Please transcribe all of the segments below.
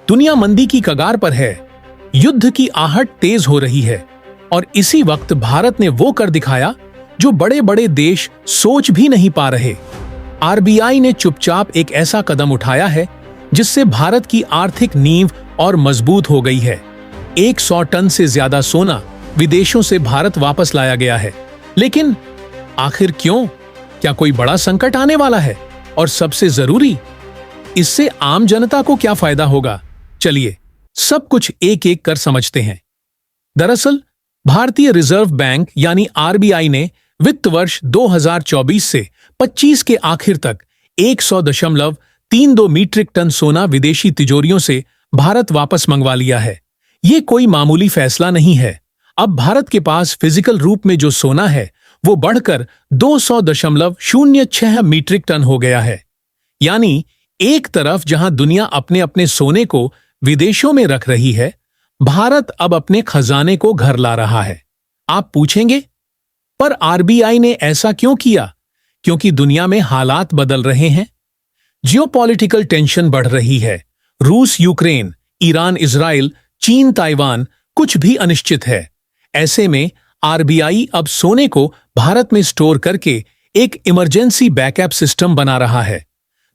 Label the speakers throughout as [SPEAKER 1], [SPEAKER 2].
[SPEAKER 1] दुनिया मंदी की कगार पर है, युद्ध की आहट तेज हो रही है और इसी वक्त भारत ने वो कर दिखाया जो बड़े बड़े देश सोच भी नहीं पा रहे। आरबीआई ने चुपचाप एक ऐसा कदम उठाया है जिससे भारत की आर्थिक नींव और मजबूत हो गई है। 100 टन से ज्यादा सोना विदेशों से भारत वापस लाया गया है। लेकिन आखिर क्यों? क्या कोई बड़ा संकट आने वाला है? और सबसे जरूरी, इससे आम जनता को क्या फायदा होगा? चलिए सब कुछ एक एक कर समझते हैं। दरअसल भारतीय रिजर्व बैंक यानी आरबीआई ने वित्त वर्ष 2024 से 25 के आखिर तक 100.32 मीट्रिक टन सोना विदेशी तिजोरियों से भारत वापस मंगवा लिया है। ये कोई मामूली फैसला नहीं है। अब भारत के पास फिजिकल रूप में जो सोना है वो बढ़कर 200.06 मीट्रिक टन हो गया है। यानी एक तरफ जहां दुनिया अपने अपने सोने को विदेशों में रख रही है, भारत अब अपने खजाने को घर ला रहा है। आप पूछेंगे, पर आरबीआई ने ऐसा क्यों किया? क्योंकि दुनिया में हालात बदल रहे हैं। जियोपॉलिटिकल टेंशन बढ़ रही है। रूस यूक्रेन, ईरान इजराइल, चीन ताइवान, कुछ भी अनिश्चित है। ऐसे में आरबीआई अब सोने को भारत में स्टोर करके एक इमरजेंसी बैकअप सिस्टम बना रहा है,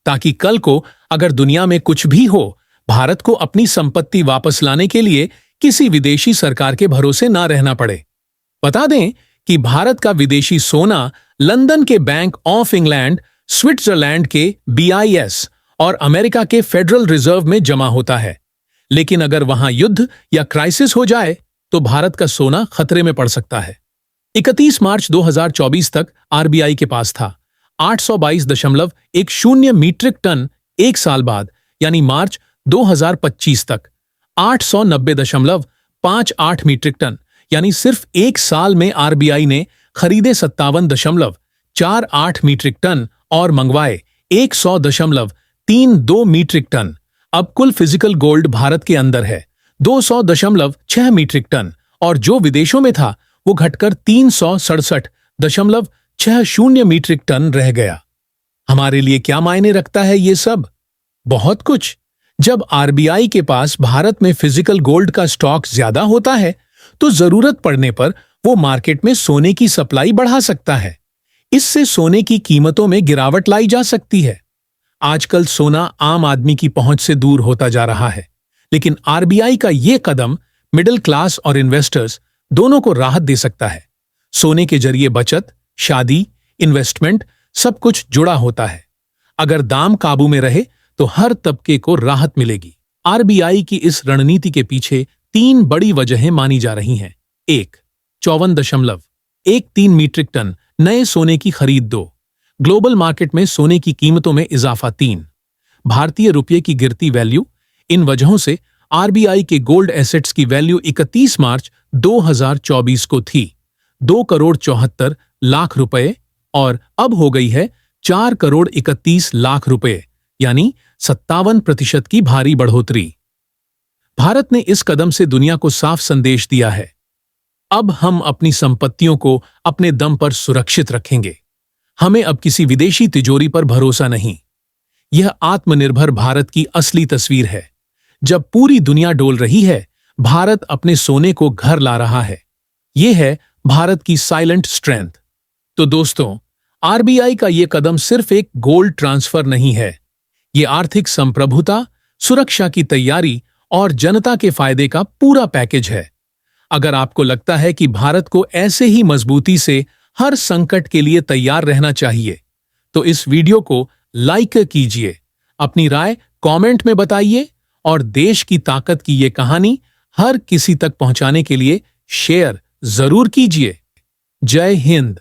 [SPEAKER 1] ताकि कल को अगर दुनिया में कुछ भी हो, भारत को अपनी संपत्ति वापस लाने के लिए किसी विदेशी सरकार के भरोसे ना रहना पड़े। बता दें कि भारत का विदेशी सोना लंदन के बैंक ऑफ इंग्लैंड, स्विट्जरलैंड के बीआईएस और अमेरिका के फेडरल रिजर्व में जमा होता है। लेकिन अगर वहां युद्ध या क्राइसिस हो जाए तो भारत का सोना खतरे में पड़ सकता है। 31 मार्च 2024 तक आरबीआई के पास था 822.10 मीट्रिक टन। एक साल बाद यानी मार्च 2025 तक 890.58 मीट्रिक टन, यानी सिर्फ एक साल में आरबीआई ने खरीदे 57.48 मीट्रिक टन और मंगवाए 100.32 मीट्रिक टन। अब कुल फिजिकल गोल्ड भारत के अंदर है 200.6 मीट्रिक टन और जो विदेशों में था वो घटकर 367.60 मीट्रिक टन रह गया। हमारे लिए क्या मायने रखता है ये सब? बहुत कुछ। जब आरबीआई के पास भारत में फिजिकल गोल्ड का स्टॉक ज्यादा होता है तो जरूरत पड़ने पर वो मार्केट में सोने की सप्लाई बढ़ा सकता है। इससे सोने की कीमतों में गिरावट लाई जा सकती है। आजकल सोना आम आदमी की पहुंच से दूर होता जा रहा है, लेकिन आरबीआई का ये कदम मिडिल क्लास और इन्वेस्टर्स दोनों को राहत दे सकता है। सोने के जरिए बचत, शादी, इन्वेस्टमेंट सब कुछ जुड़ा होता है। अगर दाम काबू में रहे तो हर तबके को राहत मिलेगी। आरबीआई की इस रणनीति के पीछे 3 बड़ी वजहें मानी जा रही हैं। 1. 54.13 मीट्रिक टन नए सोने की खरीद। 2. ग्लोबल मार्केट में सोने की कीमतों में इजाफा। 3. भारतीय रुपये की गिरती वैल्यू। इन वजहों से आरबीआई के गोल्ड एसेट्स की वैल्यू 31 मार्च 2024 को थी 2,74,00,000 रुपए और अब हो गई है 4,31,00,000 रुपए, यानी 57% की भारी बढ़ोतरी। भारत ने इस कदम से दुनिया को साफ संदेश दिया है, अब हम अपनी संपत्तियों को अपने दम पर सुरक्षित रखेंगे। हमें अब किसी विदेशी तिजोरी पर भरोसा नहीं। यह आत्मनिर्भर भारत की असली तस्वीर है। जब पूरी दुनिया डोल रही है, भारत अपने सोने को घर ला रहा है। यह है भारत की साइलेंट स्ट्रेंथ। तो दोस्तों, आरबीआई का यह कदम सिर्फ एक गोल्ड ट्रांसफर नहीं है, यह आर्थिक संप्रभुता, सुरक्षा की तैयारी और जनता के फायदे का पूरा पैकेज है। अगर आपको लगता है कि भारत को ऐसे ही मजबूती से हर संकट के लिए तैयार रहना चाहिए, तो इस वीडियो को लाइक कीजिए, अपनी राय कमेंट में बताइए और देश की ताकत की ये कहानी हर किसी तक पहुंचाने के लिए शेयर जरूर कीजिए। जय हिंद।